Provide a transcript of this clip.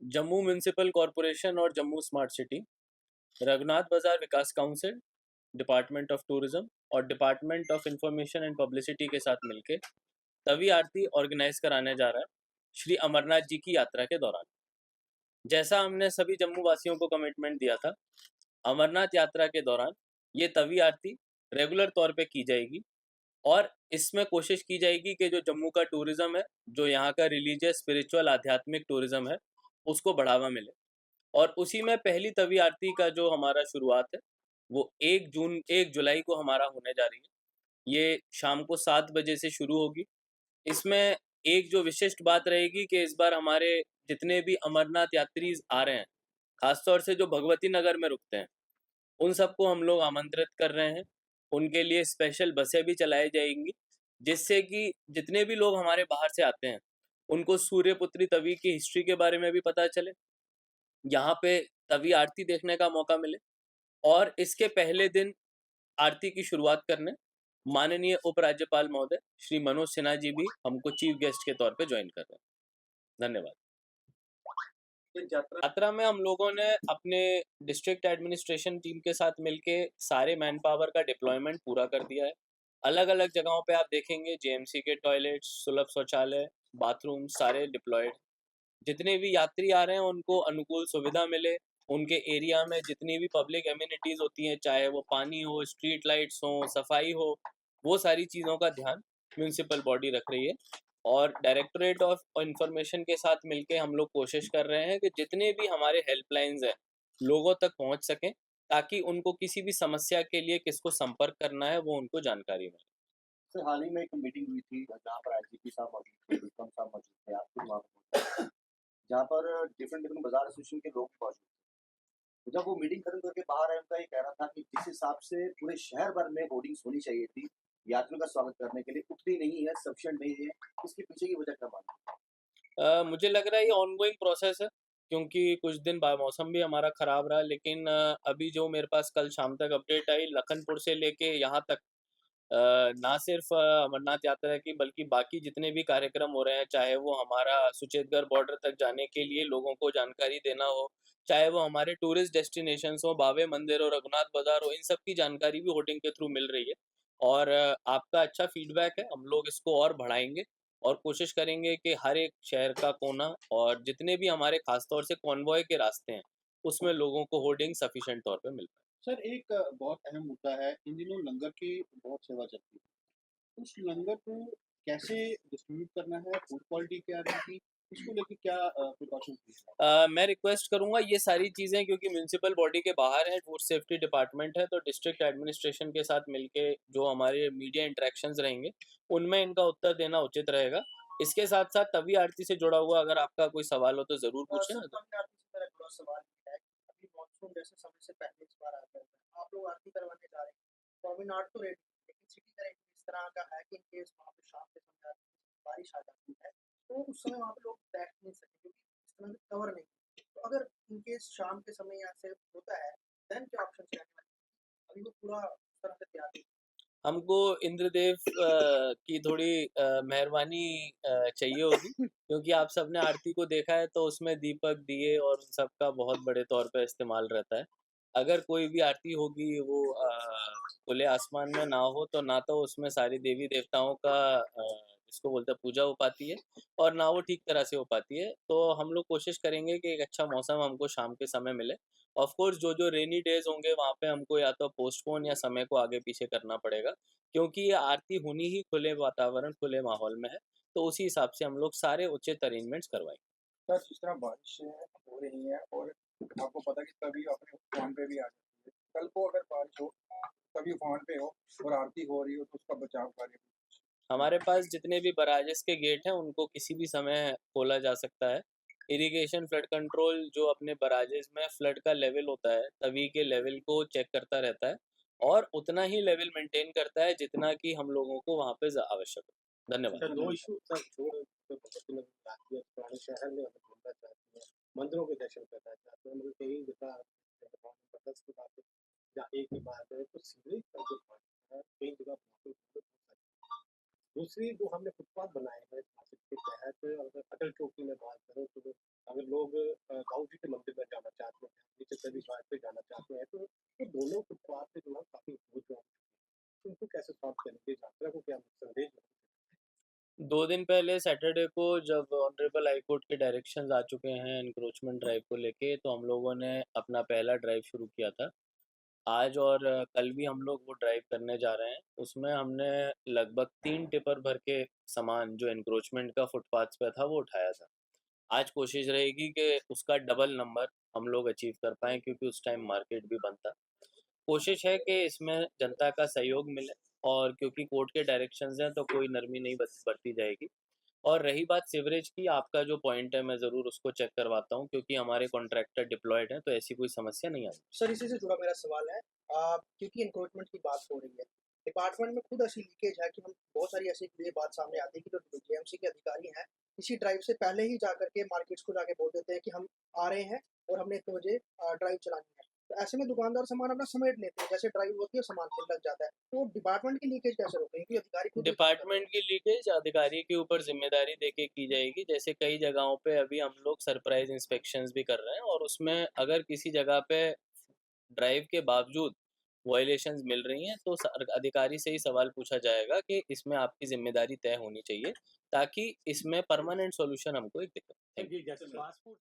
Jammu municipal corporation और Jammu smart city, Raghunath बाजार विकास council, department of tourism और department of information and publicity के साथ मिलकर तवी आरती ऑर्गेनाइज कराने जा रहा है श्री अमरनाथ जी की यात्रा के दौरान। जैसा हमने सभी जम्मू वासियों को कमिटमेंट दिया था, अमरनाथ यात्रा के दौरान ये तवी आरती रेगुलर तौर पे की जाएगी और इसमें कोशिश की जाएगी कि जो जम्मू का टूरिज्म है, जो यहाँ का रिलीजियस स्पिरिचुअल आध्यात्मिक टूरिज्म है, उसको बढ़ावा मिले। और उसी में पहली तवी आरती का जो हमारा शुरुआत है वो 1 जुलाई को हमारा होने जा रही है। ये शाम को 7 बजे से शुरू होगी। इसमें एक जो विशिष्ट बात रहेगी कि इस बार हमारे जितने भी अमरनाथ यात्री आ रहे हैं, खासतौर से जो भगवती नगर में रुकते हैं, उन सबको हम लोग आमंत्रित कर रहे हैं। उनके लिए स्पेशल बसें भी चलाई जाएंगी, जिससे कि जितने भी लोग हमारे बाहर से आते हैं, उनको सूर्यपुत्री तवी की हिस्ट्री के बारे में भी पता चले, यहाँ पे तवी आरती देखने का मौका मिले। और इसके पहले दिन आरती की शुरुआत करने माननीय उपराज्यपाल महोदय श्री मनोज सिन्हा जी भी हमको चीफ गेस्ट के तौर पे ज्वाइन कर रहे हैं। धन्यवाद। यात्रा में हम लोगों ने अपने डिस्ट्रिक्ट एडमिनिस्ट्रेशन टीम के साथ मिलके सारे मैन पावर का डिप्लॉयमेंट पूरा कर दिया है। अलग अलग जगहों पे आप देखेंगे जेएमसी के टॉयलेट्स, सुलभ शौचालय, बाथरूम सारे डिप्लॉयड। जितने भी यात्री आ रहे हैं उनको अनुकूल सुविधा मिले, उनके एरिया में जितनी भी पब्लिक एमिनिटीज होती हैं, चाहे वो पानी हो, स्ट्रीट लाइट्स हो, सफाई हो, वो सारी चीज़ों का ध्यान म्यूनिसिपल बॉडी रख रही है। और डायरेक्टरेट ऑफ इंफॉर्मेशन के साथ मिलके हम लोग कोशिश कर रहे हैं कि जितने भी हमारे हेल्पलाइंस हैं लोगों तक पहुंच सकें, ताकि उनको किसी भी समस्या के लिए किसको संपर्क करना है वो उनको जानकारी मिले। सर, हाल ही में एक मीटिंग हुई थी जहाँ पर आईजीपी साहब मौजूद थे, विक्रम साहब मौजूद थे, आप भी वहाँ पर मौजूद थे, जहाँ पर डिफरेंट डिफरेंट बाजार एसोसिएशन के लोग भी मौजूद थे। तो जब वो मीटिंग खत्म करके बाहर आए, उनका ये कहना था कि जिस हिसाब से पूरे शहर भर में होर्डिंग्स होनी चाहिए थी यात्रियों का स्वागत करने के लिए, उतनी नहीं है, सफिशिएंट नहीं है। इसके पीछे की वजह क्या मानते मुझे लग रहा है ये ऑनगोइंग प्रोसेस है, क्योंकि कुछ दिन बाद मौसम भी हमारा ख़राब रहा, लेकिन अभी जो मेरे पास कल शाम तक अपडेट आई, लखनपुर से लेके यहाँ तक ना सिर्फ अमरनाथ यात्रा की बल्कि बाकी जितने भी कार्यक्रम हो रहे हैं, चाहे वो हमारा सुचेतगढ़ बॉर्डर तक जाने के लिए लोगों को जानकारी देना हो, चाहे वो हमारे टूरिस्ट डेस्टिनेशंस हो, बावे मंदिर हो, रघुनाथ बाजार हो, इन सब की जानकारी भी होर्डिंग के थ्रू मिल रही है। और आपका अच्छा फीडबैक है, हम लोग इसको और बढ़ाएंगे और कोशिश करेंगे कि हर एक शहर का कोना और जितने भी हमारे खासतौर से कॉन्वॉय के रास्ते हैं, उसमें लोगों को होर्डिंग सफिशिएंट तौर पे मिल पाए। सर, एक बहुत अहम मुद्दा है, इन दिनों लंगर की बहुत सेवा चलती है। उस लंगर को कैसे डिस्ट्रीब्यूट करना है, फूड क्वालिटी क्या रहेगी, उसको लेके क्या प्रिकॉशन है? मैं रिक्वेस्ट करूंगा ये सारी चीज़ें, क्योंकि म्यूनिसिपल बॉडी के बाहर है, फूड सेफ्टी डिपार्टमेंट है, तो डिस्ट्रिक्ट एडमिनिस्ट्रेशन के साथ मिलके जो हमारे मीडिया इंटरेक्शंस रहेंगे उनमें इनका उत्तर देना उचित रहेगा। इसके साथ साथ तवी आरती से जुड़ा हुआ अगर आपका कोई सवाल हो तो ज़रूर पूछें। सवाल ये है कि अभी मॉनसून जैसे समय से पहले इस बार आ गया है, आप लोग आरती करवाने जा रहे हैं, तमिलनाडु तो रेडी, लेकिन सिटी का रेट इस तरह का है कि इन केस वहाँ पे शाम के समय बारिश आ जाती है, तो उस समय वहाँ पे लोग बैठ नहीं सकते क्योंकि इस तरह से कवर नहीं। तो अगर इन केस शाम के समय यहाँ से होता है, देन क्या ऑप्शन रहने वाले हैं? अभी वो पूरा उस तरह से तैयार नहीं है। हमको इंद्रदेव की थोड़ी मेहरबानी चाहिए होगी, क्योंकि आप सबने आरती को देखा है तो उसमें दीपक, दिए और उन सब का बहुत बड़े तौर पे इस्तेमाल रहता है। अगर कोई भी आरती होगी वो खुले आसमान में ना हो, तो ना तो उसमें सारी देवी देवताओं का जिसको बोलते हैं पूजा हो पाती है, और ना वो ठीक तरह से हो पाती है। तो हम लोग कोशिश करेंगे कि एक अच्छा मौसम हमको शाम के समय मिले। ऑफ कोर्स जो जो रेनी डेज होंगे वहाँ पे हमको या तो पोस्टपोन या समय को आगे पीछे करना पड़ेगा, क्योंकि ये आरती होनी ही खुले वातावरण, खुले माहौल में है, तो उसी हिसाब से हम लोग सारे उचित अरेंजमेंट्स करवाएंगे। सर, जिस तरह बारिश हो रही है और आपको पता है कि कभी अपने उफान पे भी आ जाती है, कल को अगर बारिश हो, कभी उफान पे हो और आरती हो रही हो, तो उसका बचाव कार्य हमारे पास जितने भी बराजेस के गेट हैं उनको किसी भी समय खोला जा सकता है। इरिगेशन फ्लड कंट्रोल जो अपने बराजेस में फ्लड का लेवल होता है, तभी के लेवल को चेक करता रहता है और उतना ही लेवल मेंटेन करता है जितना कि हम लोगों को वहाँ पे आवश्यक है। धन्यवाद। दो इशू सर, जो पुराने शहर में हमें घूमना चाहते हैं, मंदिरों के दर्शन करना चाहते हैं, मतलब कई जगह की बात है, या एक ही बात है तो सीवरेज का जो पानी है कई जगह। दूसरी जो हमने फुटपाथ बनाए हैं ट्रैफिक के तहत, अगर अटल चौकी में बात करें तो अगर लोग गाँव जी के मंदिर में जाना चाहते हैं, नीचे गली घाट पे जाना चाहते हैं, तो दोनों फुटपाथ पे जो है काफ़ी अवरुद्ध हो चुके हैं। तो इनको कैसे सॉल्व करेंगे? यात्रा को क्या संदेश देंगे? 2 दिन पहले सैटरडे को जब ऑनरेबल हाई कोर्ट के डायरेक्शंस आ चुके हैं एनक्रोचमेंट ड्राइव को लेके, तो हम लोगों ने अपना पहला ड्राइव शुरू किया था। आज और कल भी हम लोग वो ड्राइव करने जा रहे हैं। उसमें हमने लगभग 3 टिपर भर के सामान जो एनक्रोचमेंट का फुटपाथ्स पे था वो उठाया था। आज कोशिश रहेगी कि उसका डबल नंबर हम लोग अचीव कर पाएँ, क्योंकि उस टाइम मार्केट भी बंद था। कोशिश है कि इसमें जनता का सहयोग मिले, और क्योंकि कोर्ट के डायरेक्शंस हैं तो कोई नरमी नहीं बरती जाएगी। और रही बात सीवरेज की, आपका जो पॉइंट है मैं ज़रूर उसको चेक करवाता हूँ, क्योंकि हमारे कॉन्ट्रैक्टर डिप्लॉयड हैं, तो ऐसी कोई समस्या नहीं आएगी। सर इसी से जुड़ा मेरा सवाल है, क्योंकि एनक्रोचमेंट की बात हो रही है, डिपार्टमेंट में खुद ऐसी लीकेज है कि हम बहुत सारी ऐसी ये बात सामने आती है कि जो जेएमसी के अधिकारी हैं, इसी ड्राइव से पहले ही जाकर के मार्केट्स को जाके बोल देते हैं कि हम आ रहे हैं और हमने इतने बजे ड्राइव चलानी है। तो ऐसे में दुकानदार सामान अपना समेट लेते हैं, जैसे ड्राइव होती है सामान फिर लग जाता है। तो डिपार्टमेंट की लीकेज कैसे रोकेंगे? क्योंकि अधिकारी खुद डिपार्टमेंट की लीकेज अधिकारी के ऊपर जिम्मेदारी देके की जाएगी। जैसे कई जगहों पे अभी हम लोग सरप्राइज इंस्पेक्शंस भी कर रहे हैं, और उसमें अगर किसी जगह पे ड्राइव के बावजूद वायलेशंस मिल रही हैं, तो अधिकारी से ही सवाल पूछा जाएगा कि इसमें आपकी जिम्मेदारी तय होनी चाहिए, ताकि इसमें परमानेंट सॉल्यूशन हमको एक दिक्कत। जी, जैसे फास्ट फूड